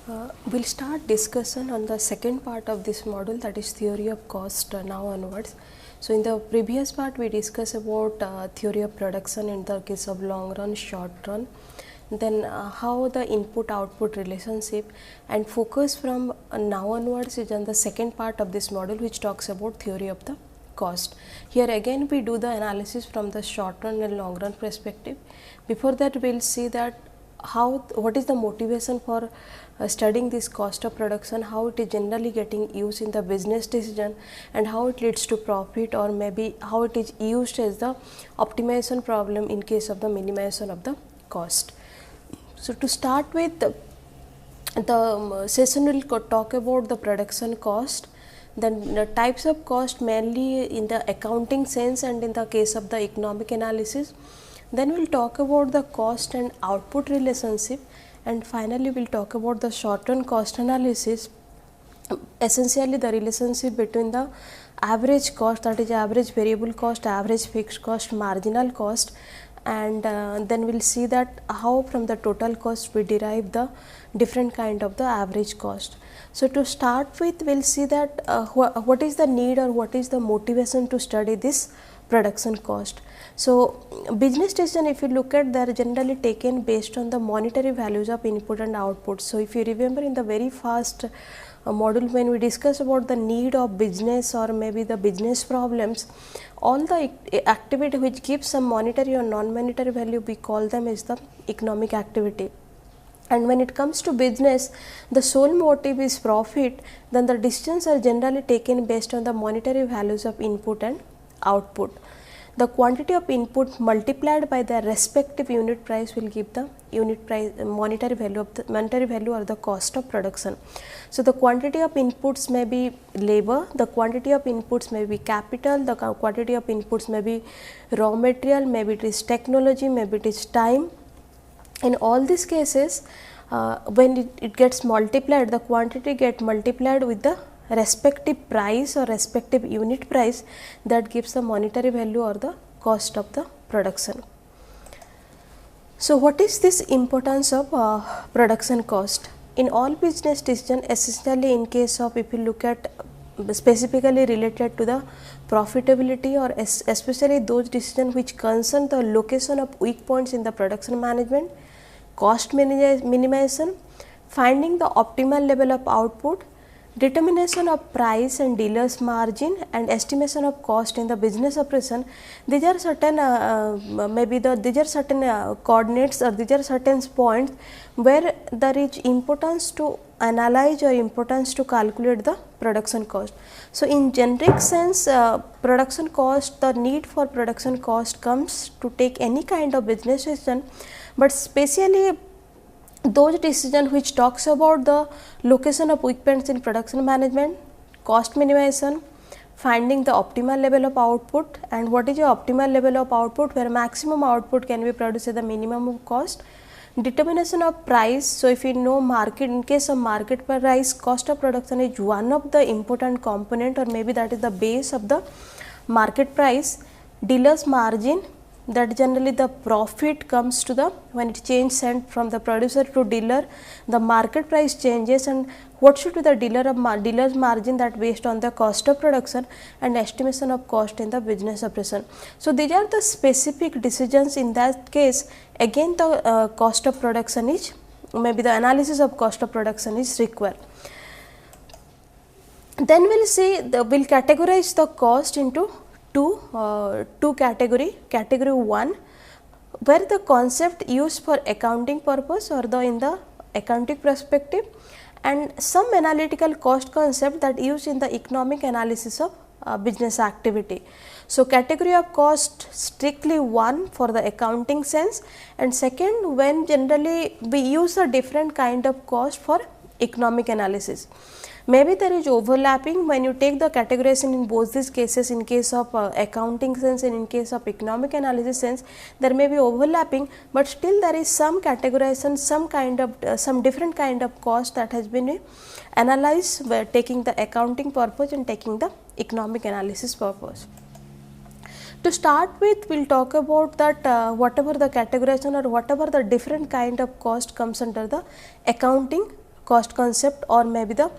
We'll start discussion on the second part of this module, that is theory of cost now onwards. So in the previous part we discussed about theory of production in the case of long run, short run, then how the input output relationship, and focus from now onwards is on the second part of this module which talks about theory of the cost. Here again we do the analysis from the short run and long run perspective. Before that we will see that what is the motivation for studying this cost of production, how it is generally getting used in the business decision, and how it leads to profit, or maybe how it is used as the optimization problem in case of the minimization of the cost. So to start with, the session will talk about the production cost, then the types of cost mainly in the accounting sense and in the case of the economic analysis. Then we will talk about the cost and output relationship, and finally we will talk about the short run cost analysis, essentially the relationship between the average cost, that is average variable cost, average fixed cost, marginal cost, and then we will see that how from the total cost we derive the different kind of the average cost. So to start with, we will see that what is the need or what is the motivation to study this production cost. So business decision, if you look at, they are generally taken based on the monetary values of input and output. So if you remember in the very first module when we discussed about the need of business or maybe the business problems, all the activity which gives some monetary or non-monetary value, we call them as the economic activity. And when it comes to business, the sole motive is profit, then the decisions are generally taken based on the monetary values of input and output. The quantity of input multiplied by the respective unit price will give the unit price monetary value or the cost of production. So the quantity of inputs may be labor, the quantity of inputs may be capital, the quantity of inputs may be raw material, maybe it is technology, maybe it is time. In all these cases, when it gets multiplied, the quantity get multiplied with the respective price or respective unit price, that gives the monetary value or the cost of the production. So what is this importance of production cost? In all business decision, essentially in case of, if you look at specifically related to the profitability, or especially those decisions which concern the location of weak points in the production management, cost minimization, finding the optimal level of output, determination of price and dealer's margin, and estimation of cost in the business operation, these are certain these are certain coordinates, or these are certain points where there is importance to analyze or importance to calculate the production cost. So in generic sense, production cost, the need for production cost comes to take any kind of business decision, but specially those decisions which talks about the location of weak points in production management, cost minimization, finding the optimal level of output, and what is your optimal level of output where maximum output can be produced at the minimum of cost, determination of price. So if you know market, in case of market price, cost of production is one of the important component, or maybe that is the base of the market price. Dealer's margin, that generally the profit comes to the, when it changes sent from the producer to dealer, the market price changes, and what should be the dealer's margin, that based on the cost of production, and estimation of cost in the business operation. So these are the specific decisions. In that case, again the cost of production is, maybe the analysis of cost of production is required. Then we will see, we'll categorize the cost into two category. Category 1, where the concept used for accounting purpose or in the accounting perspective, and some analytical cost concept that used in the economic analysis of business activity. So category of cost, strictly one for the accounting sense, and second when generally we use a different kind of cost for economic analysis. Maybe there is overlapping when you take the categorization in both these cases. In case of accounting sense and in case of economic analysis sense, there may be overlapping, but still there is some categorization, some kind of some different kind of cost that has been analyzed by taking the accounting purpose and taking the economic analysis purpose. To start with, we will talk about that whatever the categorization or whatever the different kind of cost comes under the accounting cost concept or maybe the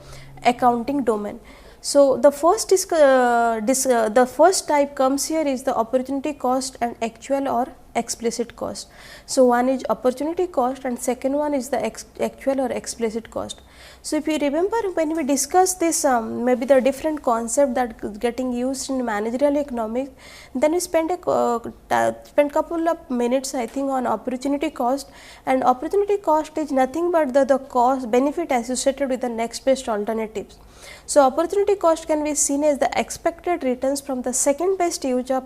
accounting domain. So the first the first type comes here is the opportunity cost and actual or explicit cost. So one is opportunity cost and second one is the actual or explicit cost. So if you remember when we discussed this maybe the different concept that is getting used in managerial economics, then we spent a couple of minutes I think on opportunity cost, and opportunity cost is nothing but the cost benefit associated with the next best alternatives. So opportunity cost can be seen as the expected returns from the second best use of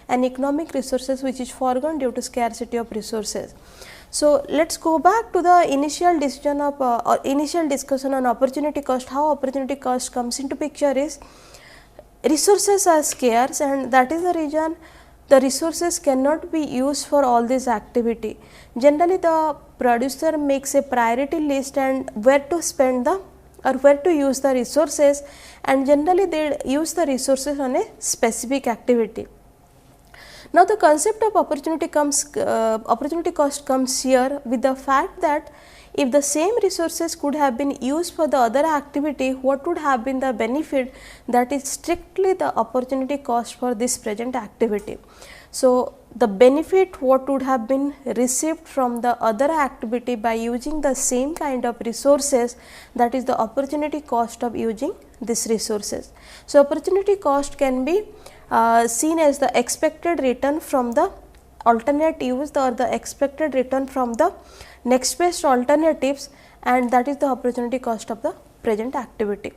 an economic resources which is foregone due to scarcity of resources. So let's go back to the initial decision of or initial discussion on opportunity cost. How opportunity cost comes into picture is resources are scarce, and that is the reason the resources cannot be used for all this activity. Generally the producer makes a priority list and where to spend the or where to use the resources, and generally they use the resources on a specific activity. Now the concept of opportunity cost comes here with the fact that if the same resources could have been used for the other activity, what would have been the benefit, that is strictly the opportunity cost for this present activity. So the benefit what would have been received from the other activity by using the same kind of resources, that is the opportunity cost of using these resources. So opportunity cost can be seen as the expected return from the alternate use or the expected return from the next best alternatives, and that is the opportunity cost of the present activity.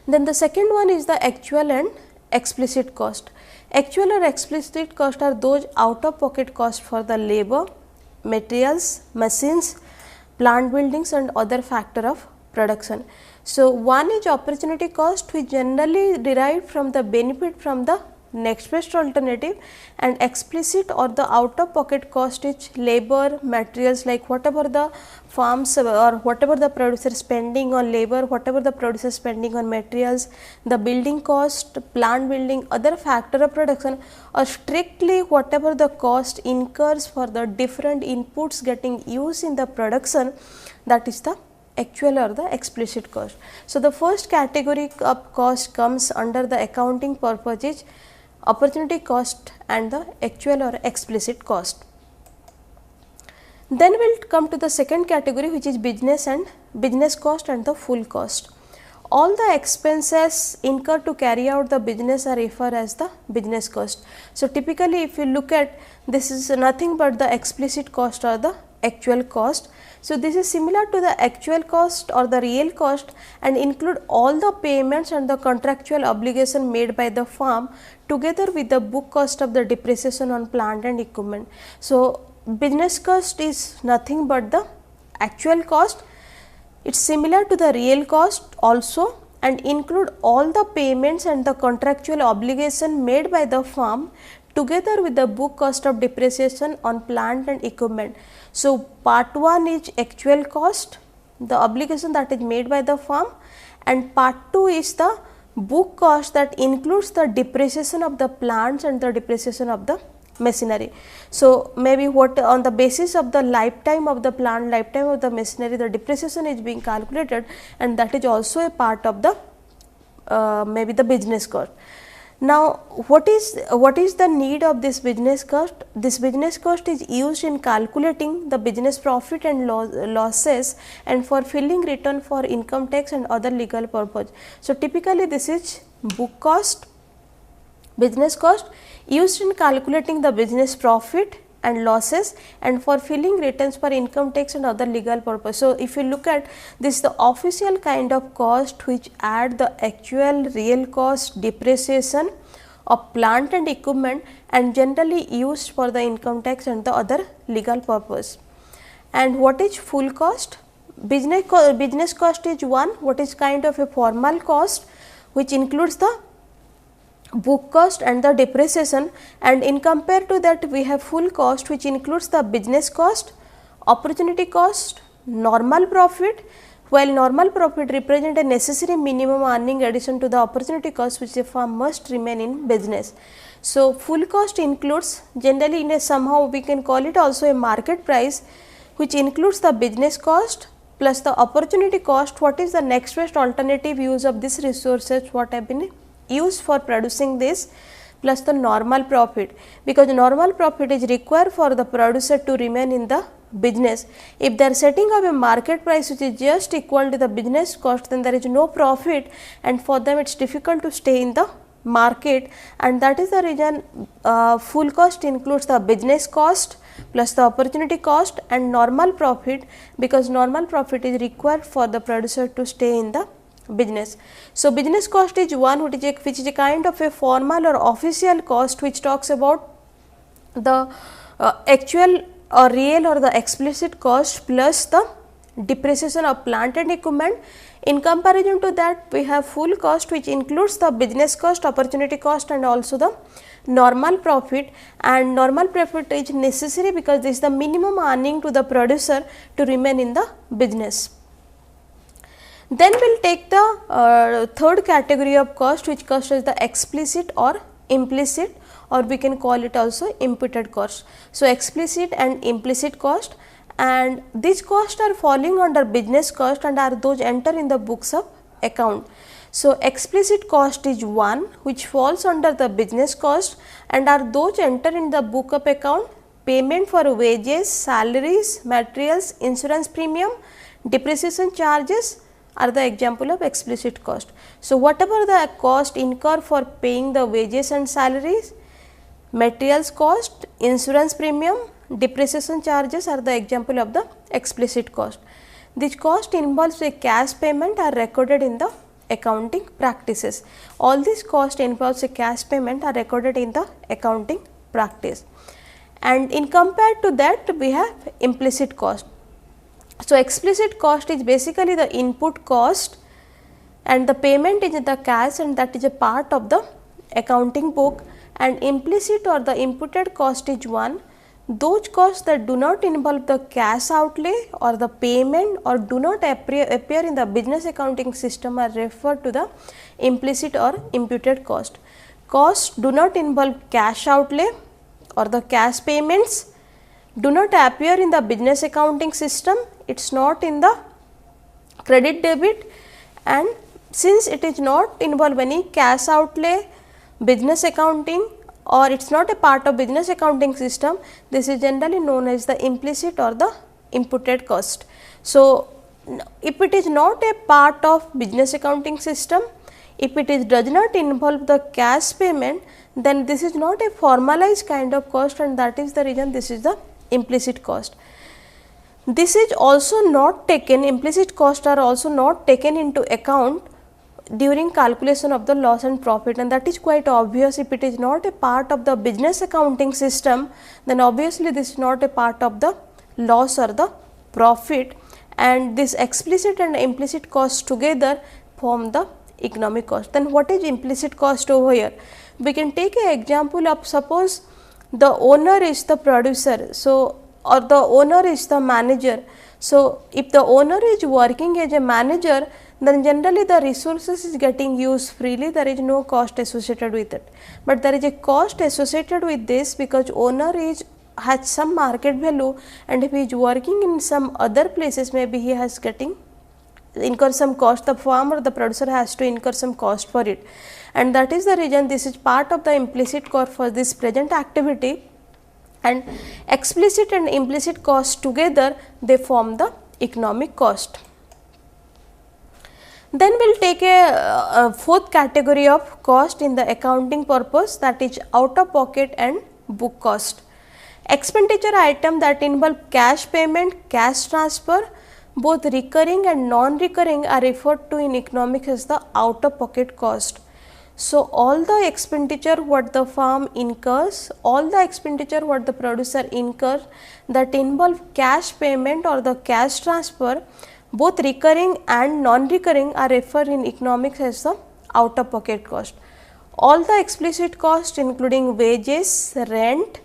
Then the second one is the actual and explicit cost. Actual or explicit cost are those out of pocket cost for the labor, materials, machines, plant buildings and other factor of production. So one is opportunity cost, which generally derived from the benefit from the next best alternative, and explicit or the out of pocket cost is labor, materials, like whatever the farms or whatever the producer spending on labor, whatever the producer spending on materials, the building cost, plant building, other factor of production, or strictly whatever the cost incurs for the different inputs getting used in the production, that is the actual or the explicit cost. So the first category of cost comes under the accounting purposes, opportunity cost and the actual or explicit cost. Then we will come to the second category, which is business cost and the full cost. All the expenses incurred to carry out the business are referred as the business cost. So typically if you look at, this is nothing but the explicit cost or the actual cost. So this is similar to the actual cost or the real cost and include all the payments and the contractual obligation made by the firm together with the book cost of the depreciation on plant and equipment. So business cost is nothing but the actual cost. It's similar to the real cost also and include all the payments and the contractual obligation made by the firm together with the book cost of depreciation on plant and equipment. So part 1 is actual cost, the obligation that is made by the firm, and part 2 is the book cost that includes the depreciation of the plants and the depreciation of the machinery. So maybe what on the basis of the lifetime of the plant, lifetime of the machinery, the depreciation is being calculated, and that is also a part of the maybe the business cost. Now what is the need of this business cost? This business cost is used in calculating the business profit and losses and for filing return for income tax and other legal purpose. So typically this is book cost, business cost used in calculating the business profit and losses and for filing returns for income tax and other legal purpose. So if you look at this, the official kind of cost which add the actual real cost, depreciation of plant and equipment and generally used for the income tax and the other legal purpose. And what is full cost? Business cost is one what is kind of a formal cost which includes the book cost and the depreciation, and in compare to that we have full cost which includes the business cost, opportunity cost, normal profit, while normal profit represent a necessary minimum earning addition to the opportunity cost which a firm must remain in business. So full cost includes generally in a somehow we can call it also a market price which includes the business cost, plus the opportunity cost, what is the next best alternative use of this resources what have been used for producing this, plus the normal profit, because normal profit is required for the producer to remain in the business. If they are setting up a market price which is just equal to the business cost, then there is no profit, and for them it is difficult to stay in the market, and that is the reason full cost includes the business cost plus the opportunity cost and normal profit, because normal profit is required for the producer to stay in the business. So, business cost is one which is a kind of a formal or official cost which talks about the actual or real or the explicit cost plus the depreciation of plant and equipment. In comparison to that, we have full cost which includes the business cost, opportunity cost and also the normal profit, and normal profit is necessary because this is the minimum earning to the producer to remain in the business. Then we will take the third category of cost, which cost is the explicit or implicit, or we can call it also imputed cost. So, explicit and implicit cost, and these costs are falling under business cost and are those enter in the books of account. So, explicit cost is one which falls under the business cost and are those enter in the book of account: payment for wages, salaries, materials, insurance premium, depreciation charges are the example of explicit cost. So, whatever the cost incur for paying the wages and salaries, materials cost, insurance premium, depreciation charges are the example of the explicit cost. This cost involves a cash payment are recorded in the accounting practices. All these cost involves a cash payment are recorded in the accounting practice. And in compared to that, we have implicit cost. So, explicit cost is basically the input cost and the payment is in the cash, and that is a part of the accounting book, and implicit or the imputed cost is one. Those costs that do not involve the cash outlay or the payment or do not appear in the business accounting system are referred to the implicit or imputed cost. Costs do not involve cash outlay or the cash payments, do not appear in the business accounting system, it is not in the credit debit, and since it is not involve any cash outlay, business accounting, or it is not a part of business accounting system, this is generally known as the implicit or the imputed cost. So, if it is not a part of business accounting system, if it is does not involve the cash payment, then this is not a formalized kind of cost, and that is the reason this is the implicit cost. This is also not taken, implicit costs are also not taken into account during calculation of the loss and profit, and that is quite obvious. If it is not a part of the business accounting system, then obviously this is not a part of the loss or the profit, and this explicit and implicit costs together form the economic cost. Then what is implicit cost over here? We can take an example of, suppose the owner is the producer, so or the owner is the manager. So, if the owner is working as a manager, then generally the resources is getting used freely, there is no cost associated with it. But there is a cost associated with this because owner has some market value, and if he is working in some other places, maybe he has incur some cost, the farmer, the producer has to incur some cost for it, and that is the reason this is part of the implicit cost for this present activity, and explicit and implicit cost together they form the economic cost. Then we will take a fourth category of cost in the accounting purpose, that is out of pocket and book cost. Expenditure item that involve cash payment, cash transfer, both recurring and non-recurring are referred to in economics as the out of pocket cost. So, all the expenditure what the farm incurs, all the expenditure what the producer incurs that involve cash payment or the cash transfer, both recurring and non-recurring are referred in economics as the out of pocket cost. All the explicit cost including wages, rent,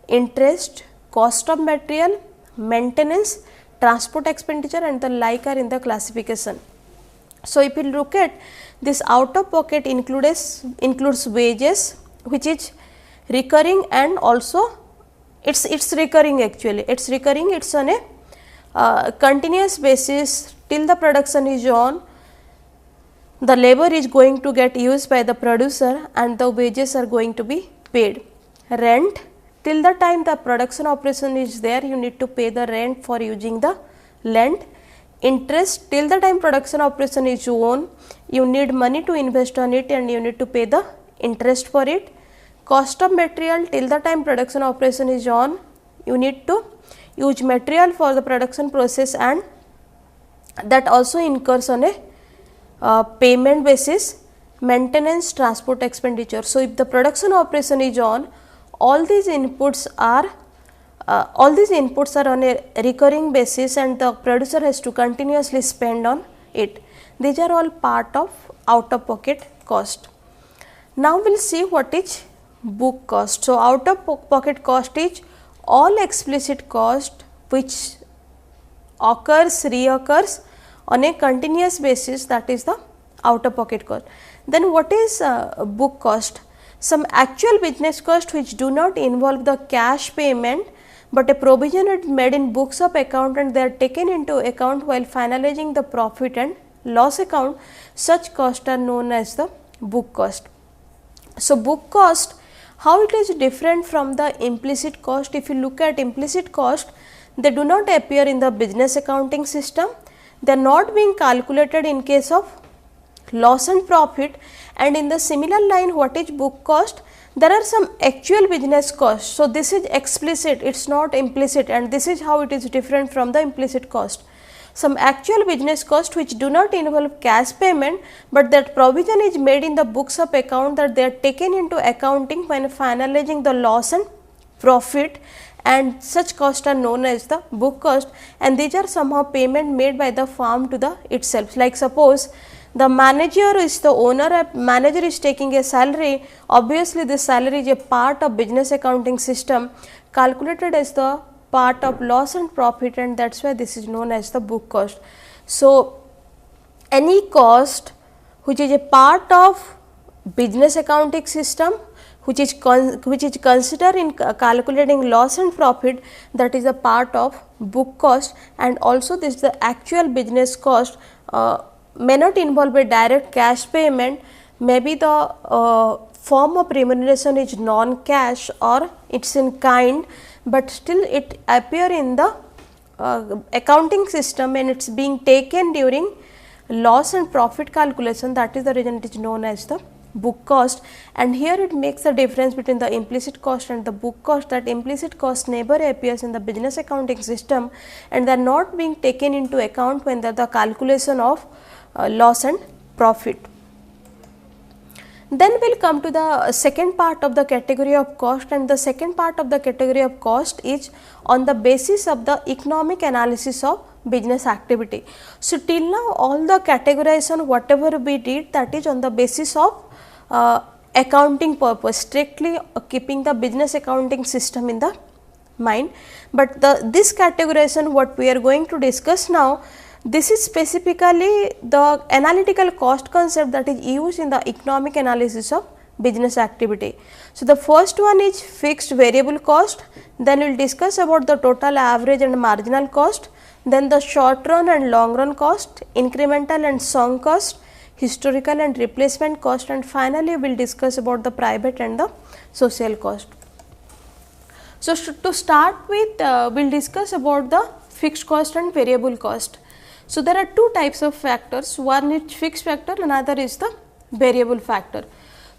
interest, cost of material, maintenance, transport expenditure and the like are in the classification. So, if you look at this out of pocket includes wages, which is recurring, and also it's recurring, actually it's recurring, it's on a continuous basis till the production is on, the labor is going to get used by the producer and the wages are going to be paid. Rent, till the time the production operation is there, you need to pay the rent for using the land. Interest, till the time production operation is on, you need money to invest on it and you need to pay the interest for it. Cost of material, till the time production operation is on, you need to use material for the production process and that also incurs on a payment basis. Maintenance, transport expenditure. So, if the production operation is on, all these inputs are on a recurring basis and the producer has to continuously spend on it. These are all part of out of pocket cost. Now, we will see what is book cost. So, out of pocket cost is all explicit cost which reoccurs on a continuous basis, that is the out of pocket cost. Then what is book cost? Some actual business cost which do not involve the cash payment, but a provision is made in books of account and they are taken into account while finalizing the profit and loss account. Such costs are known as the book cost. So, book cost, how it is different from the implicit cost? If you look at implicit cost, they do not appear in the business accounting system, they are not being calculated in case of loss and profit, and in the similar line what is book cost? There are some actual business costs. So, this is explicit, it is not implicit, and this is how it is different from the implicit cost. Some actual business costs which do not involve cash payment, but that provision is made in the books of account that they are taken into accounting when finalizing the loss and profit, and such costs are known as the book cost, and these are somehow payment made by the firm to the itself. Like suppose the manager is the owner, manager is taking a salary, obviously this salary is a part of business accounting system calculated as the part of loss and profit, and that is why this is known as the book cost. So, any cost which is a part of business accounting system which is considered in calculating loss and profit, that is a part of book cost, and also this is the actual business cost may not involve a direct cash payment, maybe the form of remuneration is non-cash or it is in kind, but still it appear in the accounting system and it is being taken during loss and profit calculation, that is the reason it is known as the book cost. And here it makes the difference between the implicit cost and the book cost, that implicit cost never appears in the business accounting system and they are not being taken into account when the calculation of loss and profit. Then we will come to the second part of the category of cost, and the second part of the category of cost is on the basis of the economic analysis of business activity. So, till now all the categorization whatever we did, that is on the basis of accounting purpose, strictly keeping the business accounting system in the mind, but this categorization what we are going to discuss now, this is specifically the analytical cost concept that is used in the economic analysis of business activity. So, the first one is fixed variable cost, then we will discuss about the total average and marginal cost, then the short run and long run cost, incremental and sunk cost, historical and replacement cost, and finally, we will discuss about the private and the social cost. So, to start with we will discuss about the fixed cost and variable cost. So, there are two types of factors, one is fixed factor, another is the variable factor.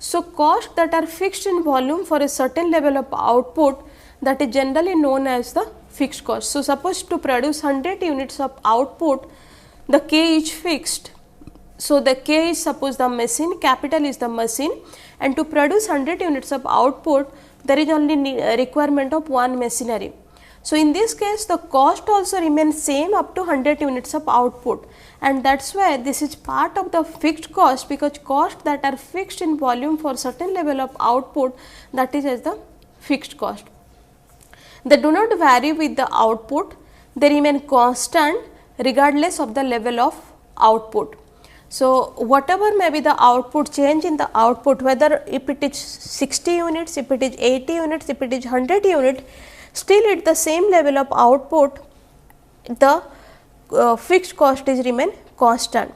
So, costs that are fixed in volume for a certain level of output, that is generally known as the fixed cost. So, suppose to produce 100 units of output, the K is fixed. So, the K is suppose the machine, capital is the machine, and to produce 100 units of output, there is only requirement of one machinery. So, in this case the cost also remains same up to 100 units of output, and that is why this is part of the fixed cost, because costs that are fixed in volume for certain level of output, that is as the fixed cost. They do not vary with the output, they remain constant regardless of the level of output. So, whatever may be the output, change in the output, whether if it is 60 units, if it is 80 units, if it is 100 units, still at the same level of output, the fixed cost is remain constant.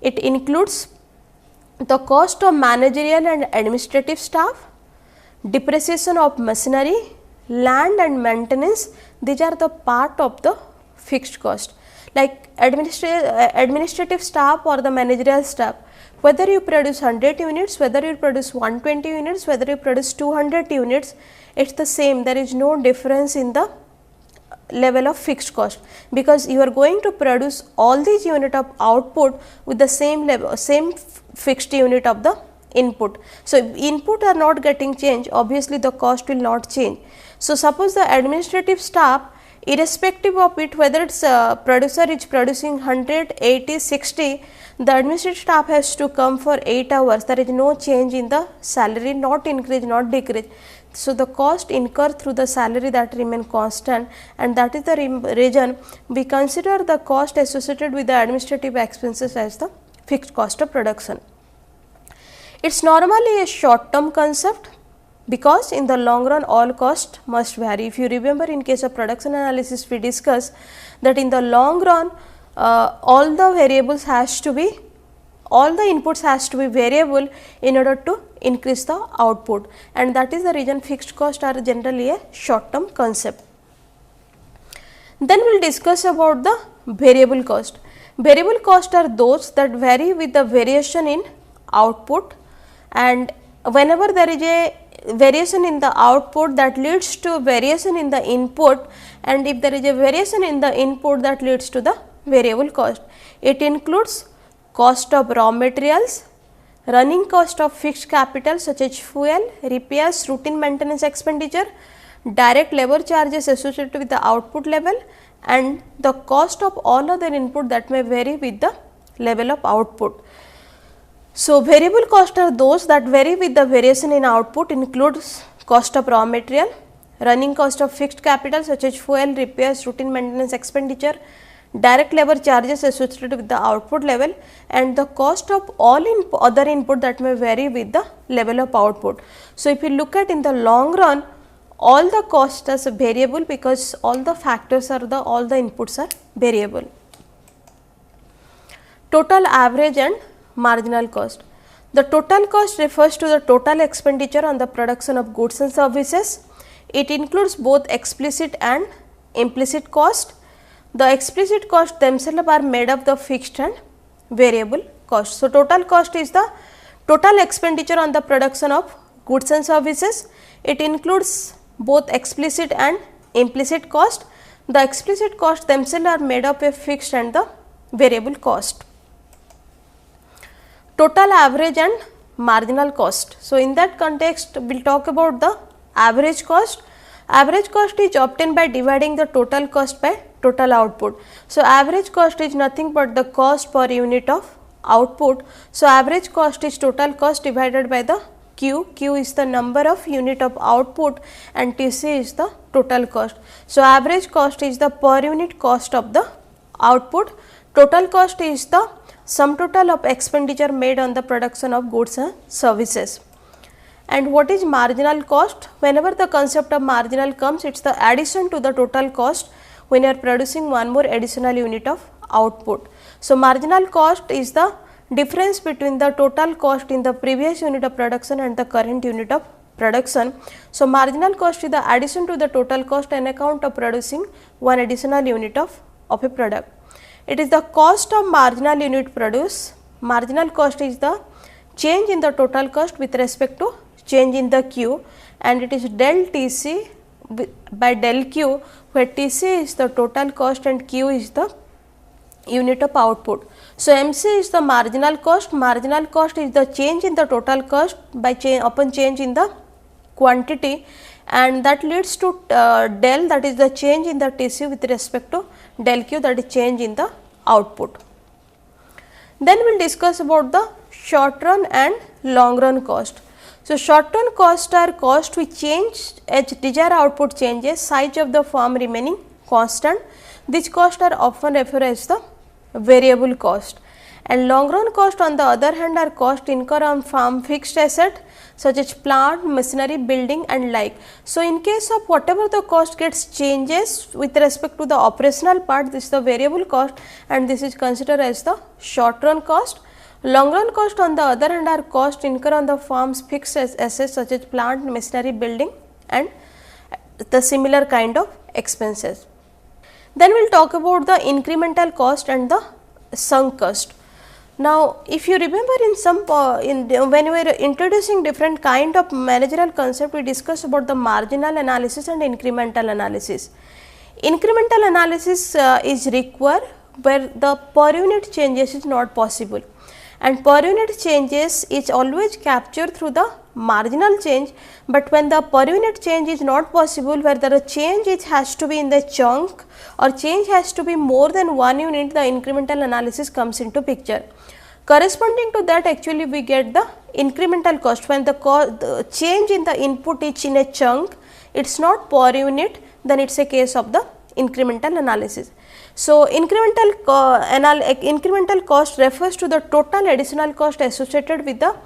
It includes the cost of managerial and administrative staff, depreciation of machinery, land and maintenance. These are the part of the fixed cost. Like administrative staff or the managerial staff, whether you produce 100 units, whether you produce 120 units, whether you produce 200 units, it is the same. There is no difference in the level of fixed cost, because you are going to produce all these unit of output with the same level, same fixed unit of the input. So, if input are not getting changed, obviously the cost will not change. So, suppose the administrative staff, irrespective of it, whether it is producer is producing 100, 80, 60, the administrative staff has to come for 8 hours. There is no change in the salary, not increase, not decrease. So, the cost incurred through the salary that remain constant, and that is the reason we consider the cost associated with the administrative expenses as the fixed cost of production. It is normally a short term concept, because in the long run all cost must vary. If you remember, in case of production analysis we discussed that in the long run all the variables has to be, all the inputs has to be variable in order to increase the output, and that is the reason fixed cost are generally a short term concept. Then we will discuss about the variable cost. Variable cost are those that vary with the variation in output, and whenever there is a variation in the output, that leads to variation in the input, and if there is a variation in the input, that leads to the variable cost. It includes cost of raw materials, running cost of fixed capital such as fuel, repairs, routine maintenance expenditure, direct labor charges associated with the output level, and the cost of all other input that may vary with the level of output. So, variable cost are those that vary with the variation in output, includes cost of raw material, running cost of fixed capital such as fuel, repairs, routine maintenance expenditure, direct labor charges associated with the output level, and the cost of all other input that may vary with the level of output. So, if you look at in the long run, all the costs are variable, because all the factors are all the inputs are variable. Total, average and marginal cost. The total cost refers to the total expenditure on the production of goods and services. It includes both explicit and implicit cost. The explicit cost themselves are made of the fixed and variable cost. So, total cost is the total expenditure on the production of goods and services. It includes both explicit and implicit cost. The explicit cost themselves are made of a fixed and the variable cost. Total, average and marginal cost. So, in that context we will talk about the average cost. Average cost is obtained by dividing the total cost by total output. So, average cost is nothing but the cost per unit of output. So, average cost is total cost divided by the Q. Q is the number of unit of output and TC is the total cost. So, average cost is the per unit cost of the output. Total cost is the sum total of expenditure made on the production of goods and services. And what is marginal cost? Whenever the concept of marginal comes, it is the addition to the total cost when you are producing one more additional unit of output. So, marginal cost is the difference between the total cost in the previous unit of production and the current unit of production. So, marginal cost is the addition to the total cost on account of producing one additional unit of a product. It is the cost of marginal unit produced. Marginal cost is the change in the total cost with respect to change in the Q, and it is del TC by del Q, where TC is the total cost and Q is the unit of output. So, MC is the marginal cost. Marginal cost is the change in the total cost by upon change in the quantity, and that leads to del, that is the change in the TC with respect to del Q, that is change in the output. Then we will discuss about the short run and long run cost. So, short run cost are cost which change as desired output changes, size of the firm remaining constant. These costs are often referred as the variable cost, And long run cost on the other hand are cost incurred on farm fixed asset such as plant, machinery, building and like. So, in case of whatever the cost gets changes with respect to the operational part, this is the variable cost and this is considered as the short run cost. Long run cost on the other hand are cost incurred on the farm's fixed assets such as plant, machinery, building and the similar kind of expenses. Then we will talk about the incremental cost and the sunk cost. Now, if you remember in some when we were introducing different kind of managerial concept, we discussed about the marginal analysis and incremental analysis. Incremental analysis is required where the per unit changes is not possible, and per unit changes is always captured through the marginal change, but when the per unit change is not possible, where the change it has to be in the chunk or change has to be more than 1 unit, the incremental analysis comes into picture. Corresponding to that, actually we get the incremental cost when the change in the input is in a chunk, it is not per unit, then it is a case of the incremental analysis. So, incremental cost refers to the total additional cost associated with the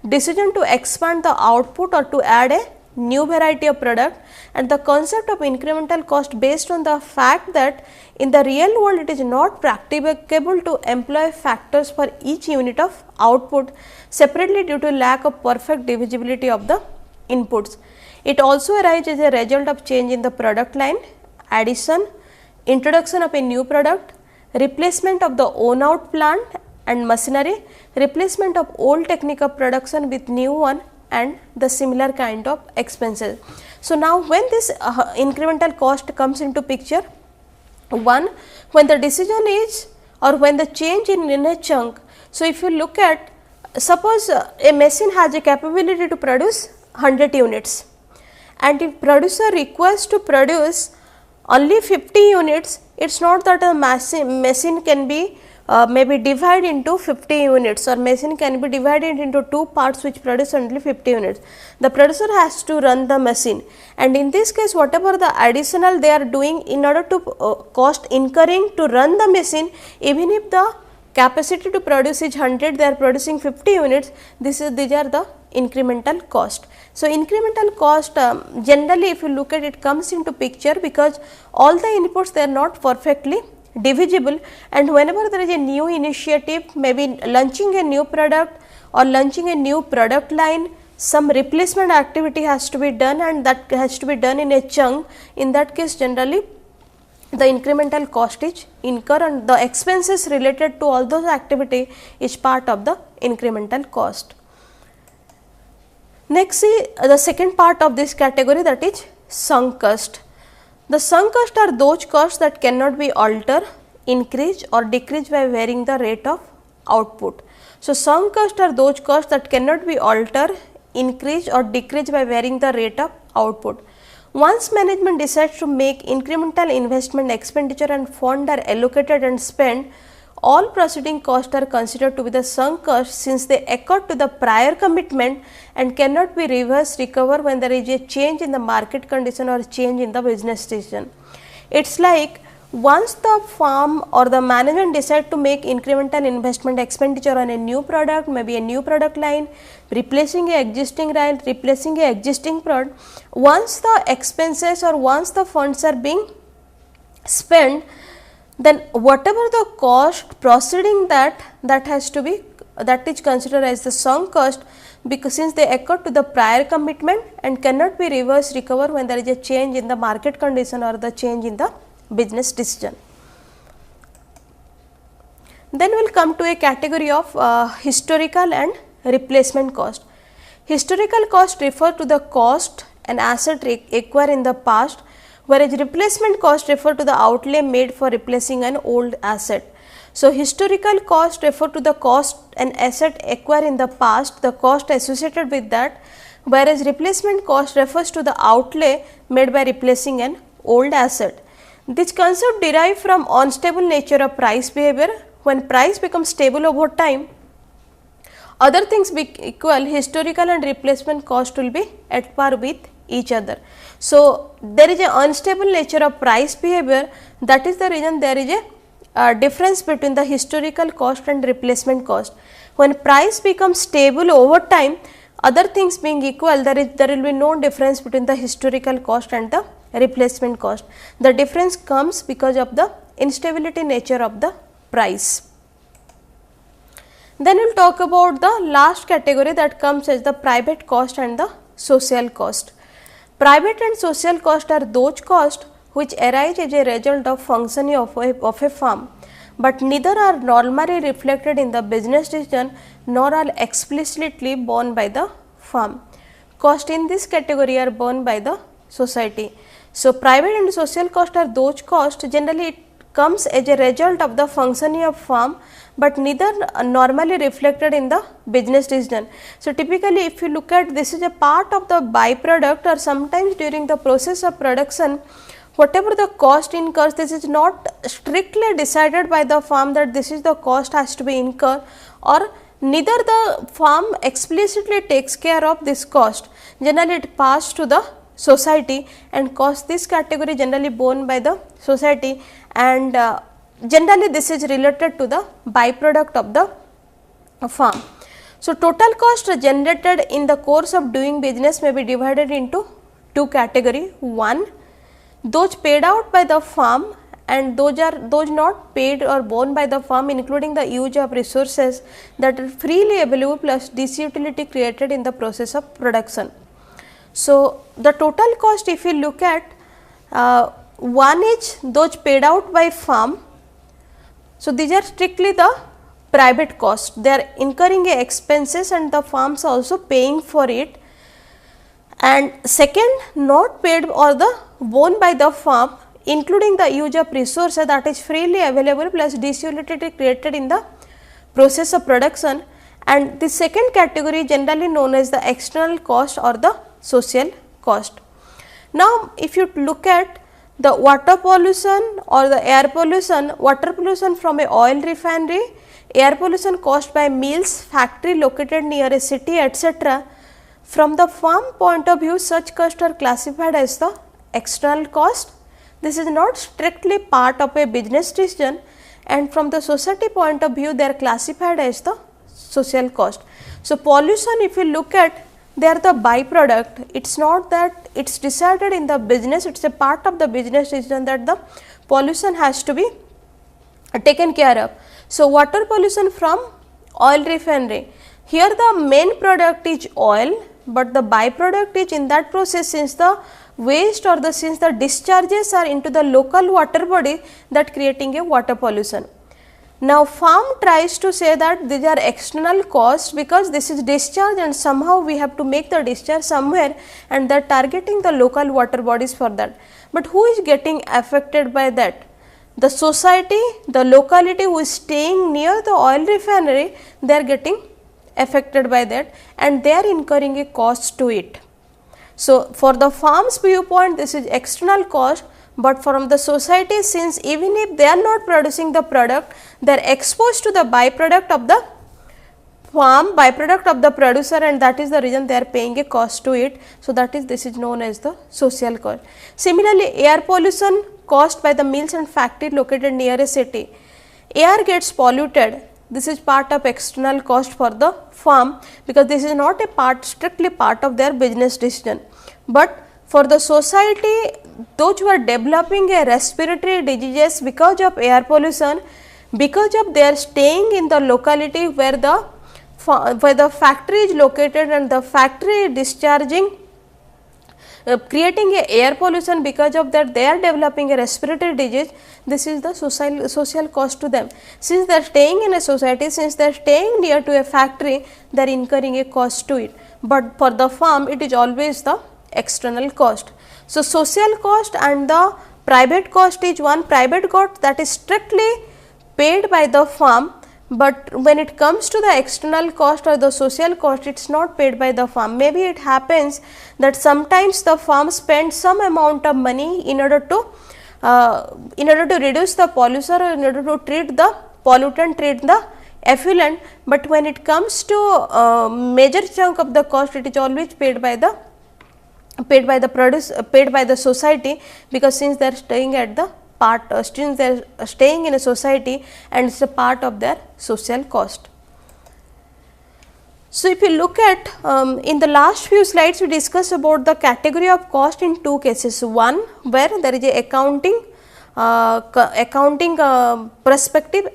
decision to expand the output or to add a new variety of product, and the concept of incremental cost based on the fact that in the real world it is not practicable to employ factors for each unit of output separately due to lack of perfect divisibility of the inputs. It also arises as a result of change in the product line, addition, introduction of a new product, replacement of the own out plant and machinery, replacement of old technique of production with new one and the similar kind of expenses. So, now when this incremental cost comes into picture, one, when the decision is or when the change in a chunk. So, if you look at, suppose a machine has a capability to produce 100 units, and if producer requires to produce only 50 units, it is not that a machine can be maybe divided into 50 units, or machine can be divided into two parts which produce only 50 units. The producer has to run the machine, and in this case whatever the additional they are doing in order to cost incurring to run the machine, even if the capacity to produce is 100, they are producing 50 units, these are the incremental cost. So, incremental cost generally if you look at it comes into picture because all the inputs they are not perfectly divisible, and whenever there is a new initiative, maybe launching a new product or launching a new product line, some replacement activity has to be done, and that has to be done in a chunk. In that case generally the incremental cost is incurred, and the expenses related to all those activity is part of the incremental cost. Next is the second part of this category, that is sunk cost. The sunk costs are those costs that cannot be altered, increased or decreased by varying the rate of output. So, sunk costs are those costs that cannot be altered, increased or decreased by varying the rate of output. Once management decides to make incremental investment expenditure and funds are allocated and spent, all preceding costs are considered to be the sunk costs since they occur to the prior commitment and cannot be reverse recovered when there is a change in the market condition or change in the business decision. It is like once the firm or the management decide to make incremental investment expenditure on a new product, maybe a new product line, replacing a existing line, replacing a existing product, once the expenses or once the funds are being spent, then whatever the cost proceeding that has to be, that is considered as the sunk cost, because since they occur to the prior commitment and cannot be reverse recovered when there is a change in the market condition or the change in the business decision. Then we will come to a category of historical and replacement cost. Historical cost refer to the cost an asset acquired in the past, whereas replacement cost refer to the outlay made for replacing an old asset. So, historical cost refer to the cost an asset acquired in the past, the cost associated with that, whereas replacement cost refers to the outlay made by replacing an old asset. This concept derived from unstable nature of price behavior. When price becomes stable over time, other things be equal, historical and replacement cost will be at par with each other. So, there is a unstable nature of price behavior, that is the reason there is difference between the historical cost and replacement cost. When price becomes stable over time, other things being equal, there will be no difference between the historical cost and the replacement cost. The difference comes because of the instability nature of the price. Then we will talk about the last category, that comes as the private cost and the social cost. Private and social cost are those costs which arise as a result of functioning of a firm, but neither are normally reflected in the business decision nor are explicitly borne by the firm. Cost in this category are borne by the society. So, private and social cost are those costs generally it comes as a result of the functioning of firm, but neither normally reflected in the business decision. So, typically if you look at, this is a part of the byproduct, or sometimes during the process of production, whatever the cost incurs, this is not strictly decided by the firm that this is the cost has to be incurred, or neither the firm explicitly takes care of this cost. Generally it passes to the society, and cost this category generally borne by the society, and generally this is related to the byproduct of the firm. So, total cost generated in the course of doing business may be divided into two categories. One, those paid out by the firm, and those not paid or borne by the firm, including the use of resources that are freely available plus disutility created in the process of production. So, the total cost, if you look at, one is those paid out by firm. So, these are strictly the private cost, they are incurring a expenses and the firms are also paying for it. And second, not paid or the borne by the firm, including the use of resources that is freely available plus disutility created in the process of production, and the second category generally known as the external cost or the social cost. Now, if you look at the water pollution or the air pollution, water pollution from a oil refinery, air pollution caused by mills, factory located near a city, etc. From the firm point of view, such costs are classified as the external cost. This is not strictly part of a business decision, and from the society point of view, they are classified as the social cost. So, pollution, if you look at, they are the byproduct. It is not that it is decided in the business, it is a part of the business decision that the pollution has to be taken care of. So, water pollution from oil refinery, here the main product is oil, but the byproduct is in that process, since the waste or since the discharges are into the local water body, that creating a water pollution. Now, firm tries to say that these are external costs because this is discharge and somehow we have to make the discharge somewhere, and they are targeting the local water bodies for that. But who is getting affected by that? The society, the locality who is staying near the oil refinery, they are getting affected by that and they are incurring a cost to it. So, for the firm's viewpoint, this is external cost, but from the society, since even if they are not producing the product, they are exposed to the byproduct of the farm, byproduct of the producer, and that is the reason they are paying a cost to it. So, that is, this is known as the social cost. Similarly, air pollution caused by the mills and factory located near a city. Air gets polluted. This is part of external cost for the firm, because this is not a part, strictly part of their business decision. But for the society, those who are developing a respiratory diseases because of air pollution, because of they are staying in the locality where the factory is located and the factory is discharging, creating a air pollution, because of that they are developing a respiratory disease. This is the social cost to them. Since they are staying in a society, since they are staying near to a factory, they are incurring a cost to it. But for the firm, it is always the external cost. So, social cost and the private cost is one. Private cost that is strictly paid by the firm, but when it comes to the external cost or the social cost, it is not paid by the firm. Maybe it happens that sometimes the firm spends some amount of money in order to reduce the pollution or in order to treat the pollutant, treat the effluent, but when it comes to major chunk of the cost, it is always paid by the society, because since they are staying at the part, students they are staying in a society and it is a part of their social cost. So, if you look at in the last few slides we discussed about the category of cost in two cases. One where there is a accounting perspective,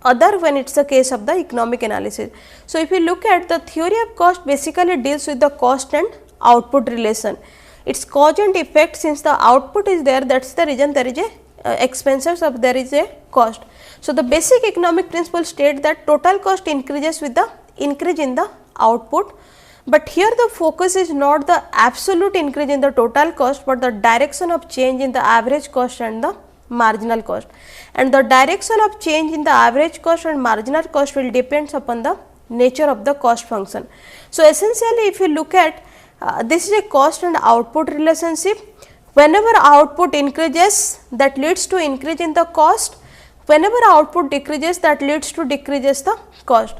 other when it is a case of the economic analysis. So, if you look at the theory of cost basically deals with the cost and output relation. Its cause and effect, since the output is there, that is the reason there is a expenses of there is a cost. So, the basic economic principle state that total cost increases with the increase in the output, but here the focus is not the absolute increase in the total cost, but the direction of change in the average cost and the marginal cost, and the direction of change in the average cost and marginal cost will depends upon the nature of the cost function. So, essentially if you look at this is a cost and output relationship. Whenever output increases, that leads to increase in the cost, whenever output decreases, that leads to decreases the cost.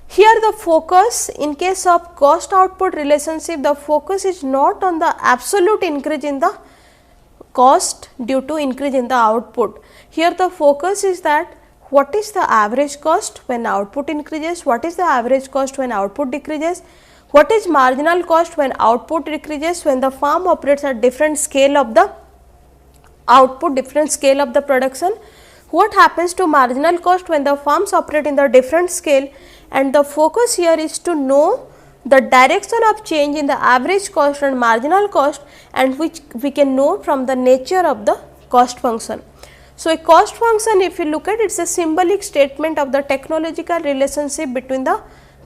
Here the focus in case of cost output relationship, the focus is not on the absolute increase in the cost due to increase in the output. Here the focus is that what is the average cost when output increases, what is the average cost when output decreases, what is marginal cost when output decreases, when the farm operates at different scale of the output, different scale of the production, what happens to marginal cost when the farms operate in the different scale, and the focus here is to know the direction of change in the average cost and marginal cost, and which we can know from the nature of the cost function. So, a cost function, if you look at it, is a symbolic statement of the technological relationship between the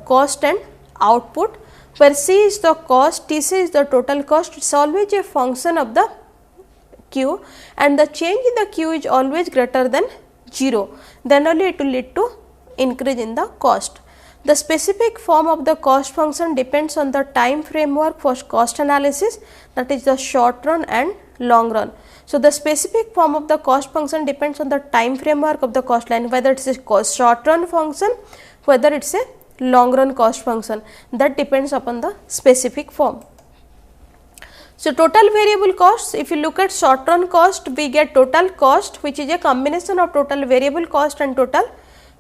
cost and output, where C is the cost, TC is the total cost. It is always a function of the Q, and the change in the Q is always greater than 0, then only it will lead to increase in the cost. The specific form of the cost function depends on the time framework for cost analysis, that is the short run and long run. So, the specific form of the cost function depends on the time framework of the cost line, whether it is a short run function, whether it is a long run cost function, that depends upon the specific form. So, total variable costs, if you look at short run cost, we get total cost, which is a combination of total variable cost and total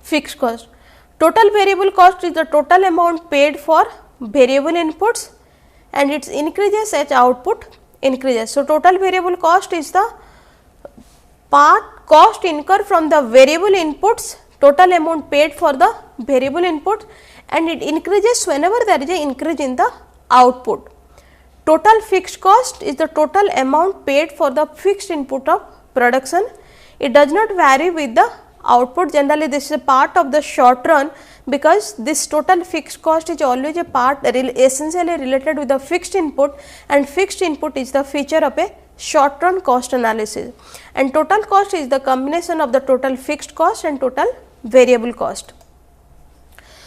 fixed cost. Total variable cost is the total amount paid for variable inputs and it increases as output increases. So, total variable cost is the part cost incurred from the variable inputs, total amount paid for the variable inputs, and it increases whenever there is an increase in the output. Total fixed cost is the total amount paid for the fixed input of production. It does not vary with the output. Generally, this is a part of the short run, because this total fixed cost is always a part essentially related with the fixed input, and fixed input is the feature of a short run cost analysis, and total cost is the combination of the total fixed cost and total variable cost.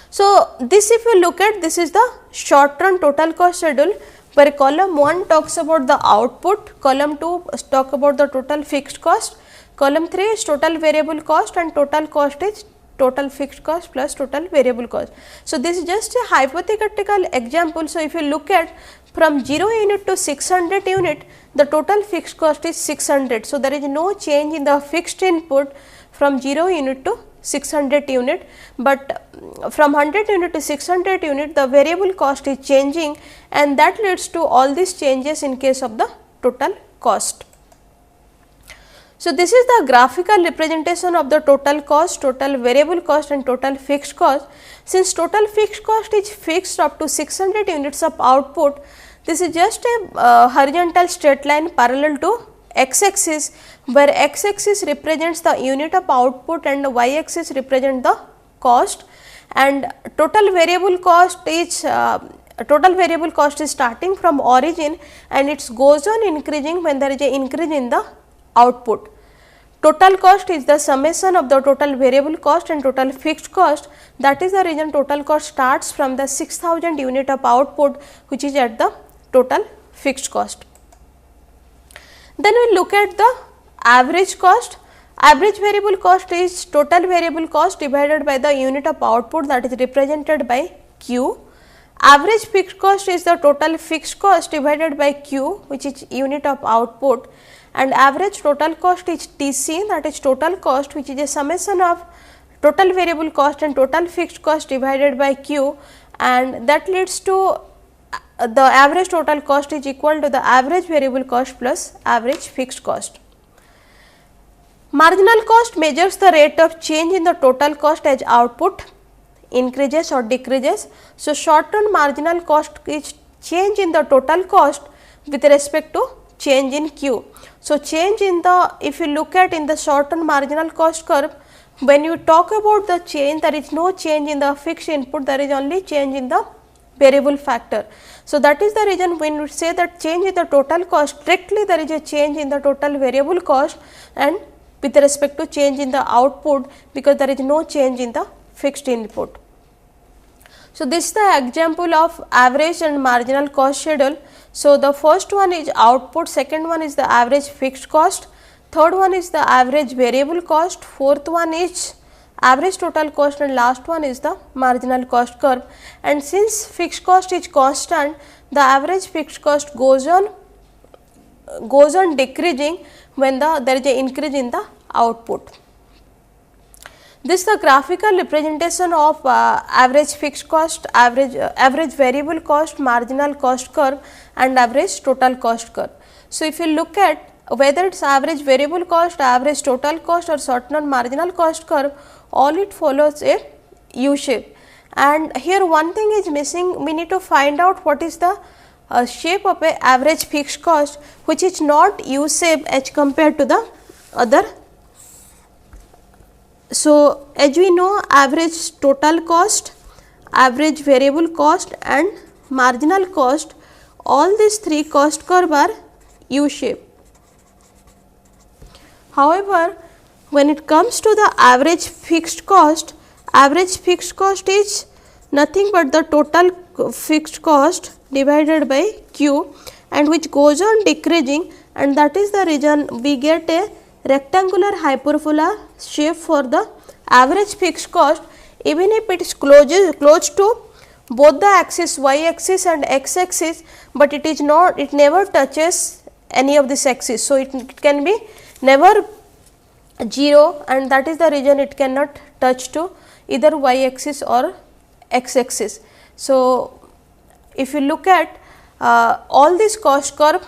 So, this if you look at, this is the short run total cost schedule, where column 1 talks about the output, column 2 talk about the total fixed cost, column 3 is total variable cost, and total cost is total fixed cost plus total variable cost. So, this is just a hypothetical example. So, if you look at from 0 unit to 600 unit, the total fixed cost is 600. So, there is no change in the fixed input from 0 unit to 600 unit, but from 100 unit to 600 unit the variable cost is changing, and that leads to all these changes in case of the total cost. So, this is the graphical representation of the total cost, total variable cost and total fixed cost. Since total fixed cost is fixed up to 600 units of output, this is just a horizontal straight line parallel to x axis, where x axis represents the unit of output and y axis represent the cost, and total variable cost is starting from origin and it goes on increasing when there is a increase in the output. Total cost is the summation of the total variable cost and total fixed cost. That is the reason total cost starts from the 6000 unit of output, which is at the total fixed cost. Then we look at the average cost. Average variable cost is total variable cost divided by the unit of output, that is represented by Q. Average fixed cost is the total fixed cost divided by Q, which is unit of output, and average total cost is TC, that is total cost, which is a summation of total variable cost and total fixed cost divided by Q, and that leads to the average total cost is equal to the average variable cost plus average fixed cost. Marginal cost measures the rate of change in the total cost as output increases or decreases. So, short run marginal cost is change in the total cost with respect to change in Q. So, change in the, if you look at in the short run marginal cost curve, when you talk about the change, there is no change in the fixed input, there is only change in the variable factor. So, that is the reason when we say that change in the total cost, strictly there is a change in the total variable cost and with respect to change in the output, because there is no change in the fixed input. So, this is the example of average and marginal cost schedule. So, the first one is output, second one is the average fixed cost, third one is the average variable cost, fourth one is average total cost, and last one is the marginal cost curve. And since fixed cost is constant, the average fixed cost goes on decreasing when there is an increase in the output. This is the graphical representation of average fixed cost, average variable cost, marginal cost curve and average total cost curve. So, if you look at whether it is average variable cost, average total cost or short run marginal cost curve, all it follows a U shape. And here one thing is missing, we need to find out what is the shape of a average fixed cost, which is not U shape as compared to the other. So, as we know, average total cost, average variable cost and marginal cost, all these three cost curve are U shape. However, when it comes to the average fixed cost is nothing but the total fixed cost divided by Q, and which goes on decreasing, and that is the reason we get a rectangular hyperbola shape for the average fixed cost, even if it is close to both the axis y axis and x axis, but it is not, it never touches any of this axis. So, it can be never 0, and that is the reason it cannot touch to either y axis or x axis. So, if you look at all these cost curve,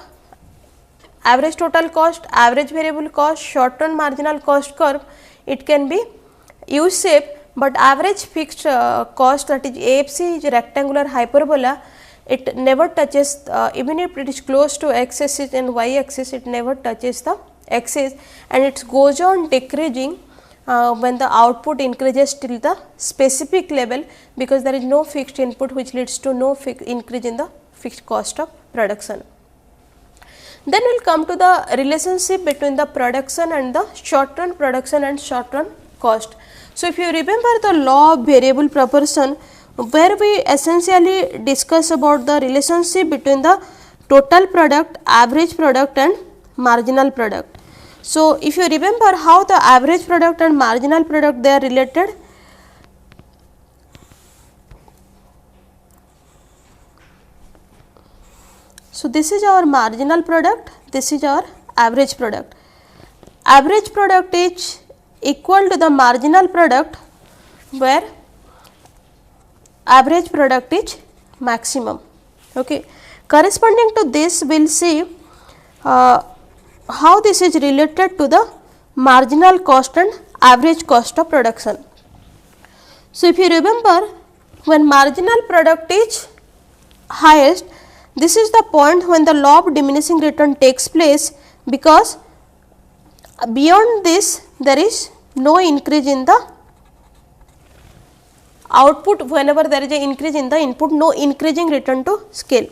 average total cost, average variable cost, short run marginal cost curve, it can be U shape, but average fixed cost, that is AFC, is rectangular hyperbola. It never touches, even if it is close to x axis and y axis, it never touches the axis, and it goes on decreasing when the output increases till the specific level, because there is no fixed input, which leads to no increase in the fixed cost of production. Then we will come to the relationship between the production and the short run production and short run cost. So, if you remember the law of variable proportion, where we essentially discuss about the relationship between the total product, average product and marginal product. So, if you remember how the average product and marginal product, they are related. So, this is our marginal product, this is our average product. Average product is equal to the marginal product, where average product is maximum. Okay. Corresponding to this, we will see how this is related to the marginal cost and average cost of production. So, if you remember, when marginal product is highest, this is the point when the law of diminishing return takes place, because beyond this there is no increase in the output. Whenever there is an increase in the input, no increasing return to scale.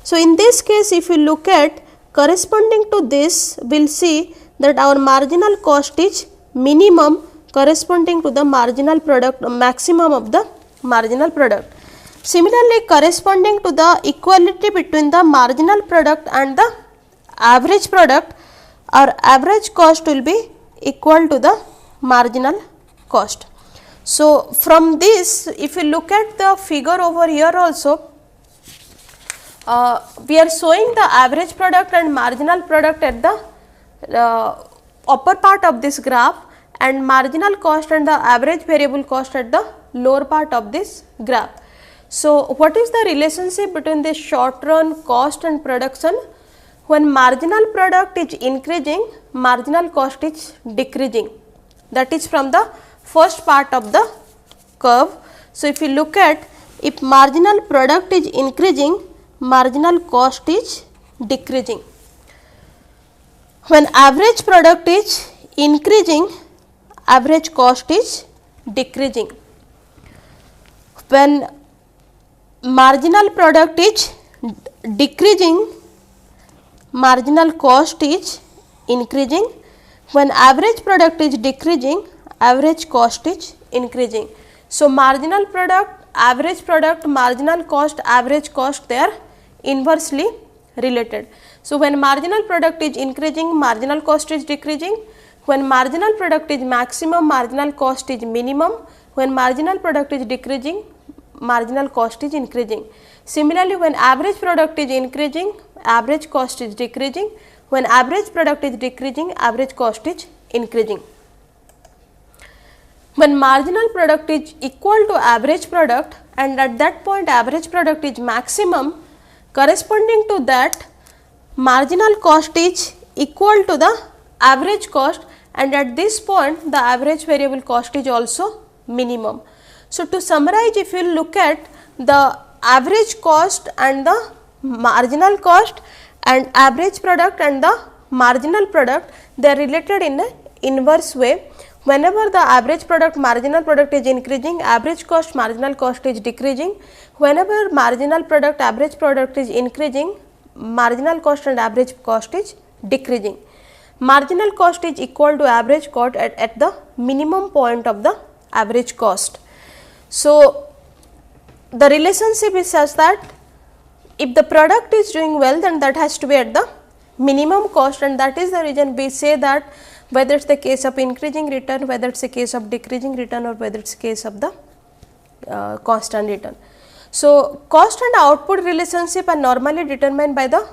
So, in this case, if you look at corresponding to this, we will see that our marginal cost is minimum corresponding to the marginal product, maximum of the marginal product. Similarly, corresponding to the equality between the marginal product and the average product, our average cost will be equal to the marginal cost. So, from this, if you look at the figure over here also, we are showing the average product and marginal product at the upper part of this graph and marginal cost and the average variable cost at the lower part of this graph. So, what is the relationship between the short run cost and production? When marginal product is increasing, marginal cost is decreasing, that is from the first part of the curve. So, if you look at, if marginal product is increasing, marginal cost is decreasing. When average product is increasing, average cost is decreasing. When marginal product is decreasing, marginal cost is increasing. When average product is decreasing, average cost is increasing. So, marginal product, marginal cost, average cost, they are inversely related. So, when marginal product is increasing, marginal cost is decreasing. When marginal product is maximum, marginal cost is minimum. When marginal product is decreasing, marginal cost is increasing. Similarly, when average product is increasing, average cost is decreasing. When average product is decreasing, average cost is increasing. When marginal product is equal to average product and at that point average product is maximum, corresponding to that marginal cost is equal to the average cost and at this point the average variable cost is also minimum. So, to summarize, if you look at the average cost and the marginal cost and average product and the marginal product, they are related in an inverse way. Whenever the average product, marginal product is increasing, average cost, marginal cost is decreasing. Whenever marginal product, average product is increasing, marginal cost and average cost is decreasing. Marginal cost is equal to average cost at the minimum point of the average cost. So, the relationship is such that if the product is doing well, then that has to be at the minimum cost, and that is the reason we say that whether it is the case of increasing return, whether it is a case of decreasing return or whether it is case of the constant return. So, cost and output relationship are normally determined by the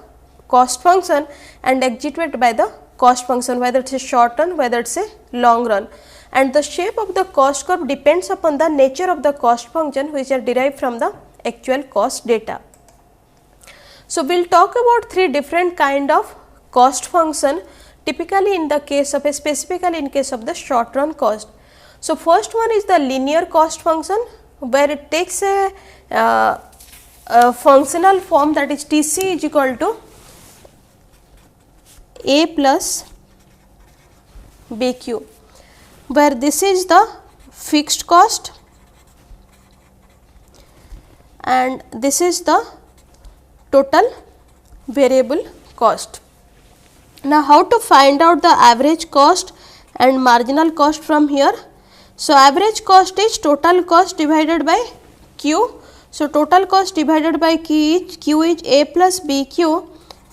cost function and executed by the cost function, whether it is a short run, whether it is a long run, and the shape of the cost curve depends upon the nature of the cost function which are derived from the actual cost data. So, we will talk about three different kind of cost function typically in the case of specifically in case of the short run cost. So, first one is the linear cost function where it takes a functional form, that is TC is equal to A plus BQ, where this is the fixed cost and this is the total variable cost. Now, how to find out the average cost and marginal cost from here? So, average cost is total cost divided by Q. So, total cost divided by Q is A plus BQ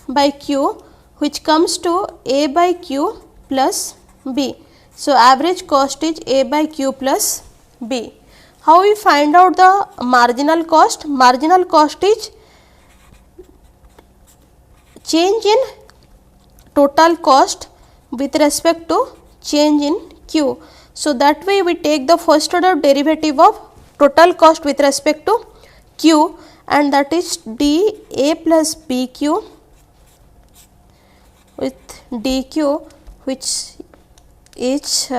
by Q, which comes to A by Q plus B. So, average cost is A by Q plus B. How we find out the marginal cost? Marginal cost is change in total cost with respect to change in Q. So, that way we take the first order derivative of total cost with respect to Q, and that is d A plus BQ with dQ, which is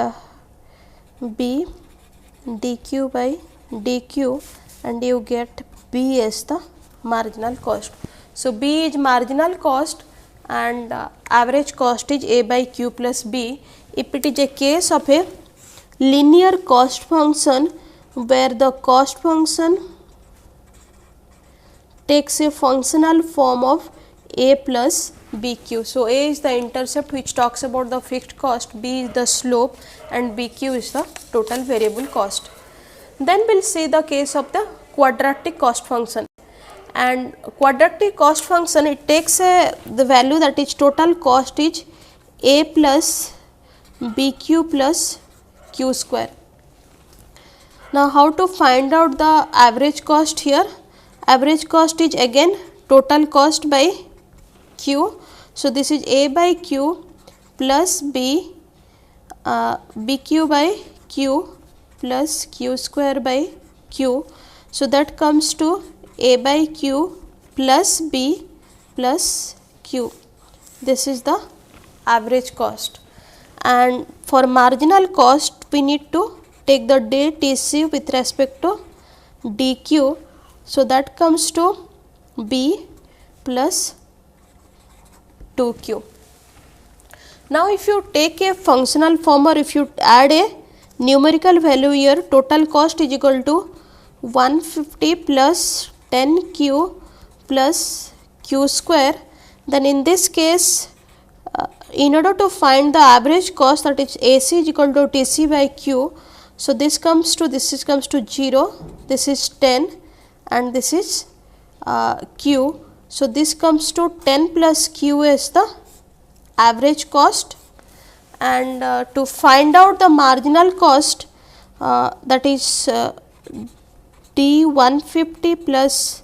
B dQ by dQ, and you get B as the marginal cost. So, B is marginal cost and average cost is A by Q plus B. If it is a case of a linear cost function where the cost function takes a functional form of A plus BQ. So, A is the intercept which talks about the fixed cost, B is the slope and BQ is the total variable cost. Then we will see the case of the quadratic cost function, and quadratic cost function, it takes the value that is total cost is A plus BQ plus Q square. Now, how to find out the average cost here? Average cost is again total cost by Q. So, this is A by Q plus b bq by q plus q square by q. So that comes to a by q plus b plus q. This is the average cost. And for marginal cost we need to take the dTc with respect to dq. So that comes to b plus 2q. Now if you take a functional form, or if you add a numerical value here, total cost is equal to 150 plus 10q plus q square. Then in this case, in order to find the average cost, that is AC is equal to TC by Q. So this comes to 0, this is 10 and this is Q. So this comes to 10 plus Q is the average cost. And to find out the marginal cost, that is D150 plus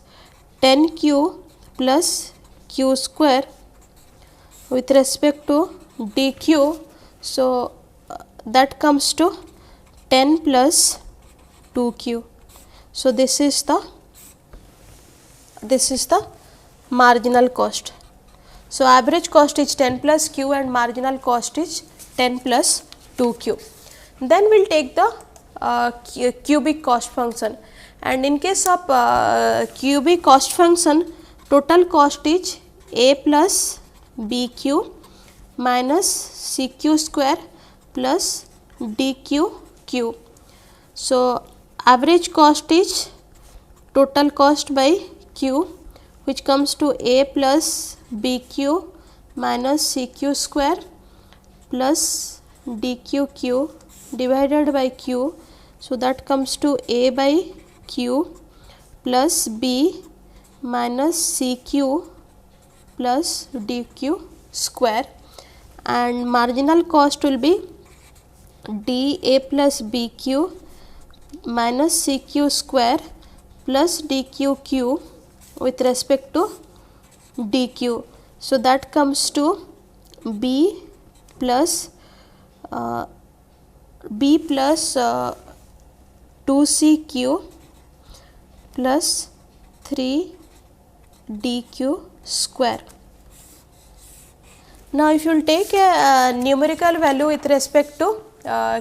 10Q plus Q square with respect to dq. So that comes to 10 plus 2q. So this is the marginal cost. So average cost is 10 plus q and marginal cost is 10 plus 2q. Then we will take the cubic cost function, and in case of cubic cost function, total cost is a plus bq minus cq square plus dqq. So average cost is total cost by q, which comes to a plus bq minus cq square plus dqq divided by q. So that comes to a by q plus b minus cq plus dq square, and marginal cost will be dA plus bq minus cq square plus dqq with respect to dq. So that comes to b plus 2cq plus 3 dq square. Now if you will take a numerical value with respect to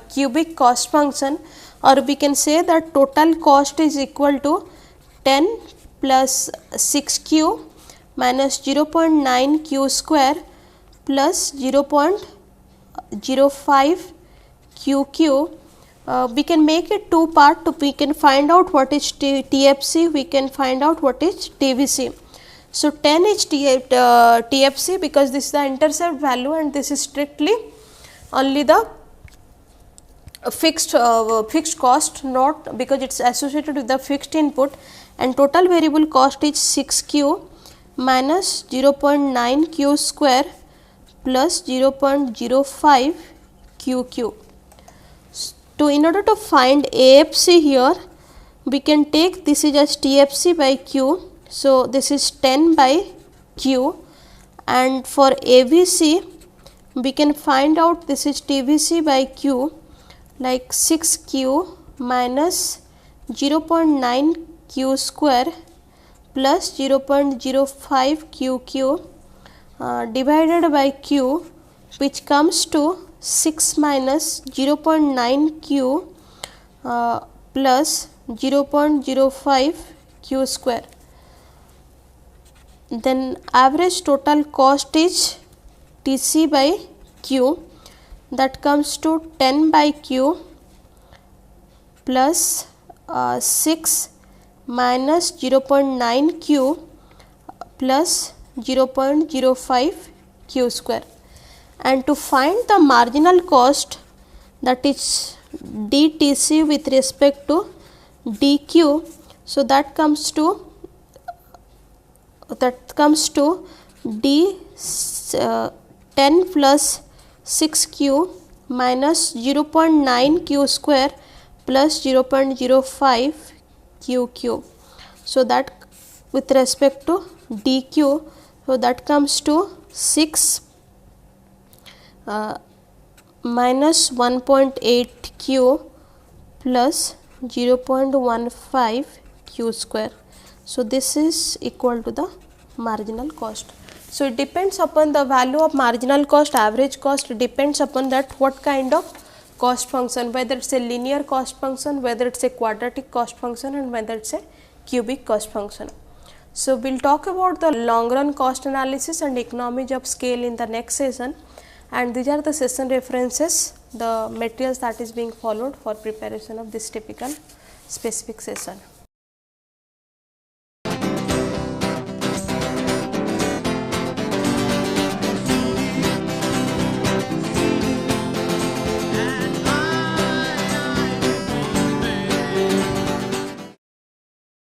cubic cost function, or we can say that total cost is equal to 10 plus 6q minus 0.9 q square plus 0.05 qq. We can make it two part. We can find out what is TFC, we can find out what is TVC. So 10 is TFC because this is the intercept value and this is strictly only the fixed cost, not because it is associated with the fixed input, and total variable cost is 6q minus 0.9 q square plus 0.05 qq. So in order to find AFC here, we can take this is as TFC by q. So this is 10 by q, and for AVC we can find out this is TVC by q, like 6q minus 0.9 q square plus 0.05 qq divided by q, which comes to 6 minus 0.9 q plus 0.05 q square. Then average total cost is TC by q, that comes to 10 by q plus 6 minus 0.9 q plus 0.05 q square. And to find the marginal cost, that is dTC with respect to dq, so that comes to d 10 plus 6q minus 0.9 q square plus 0.05 qq. So that with respect to dq, so that comes to 6 minus 1.8 q plus 0.15 q square. So this is equal to the marginal cost. So it depends upon the value of marginal cost, average cost depends upon that what kind of cost function, whether it's a linear cost function, whether it's a quadratic cost function, and whether it's a cubic cost function. So we'll talk about the long run cost analysis and economies of scale in the next session, and these are the session references, the materials that is being followed for preparation of this typical specific session.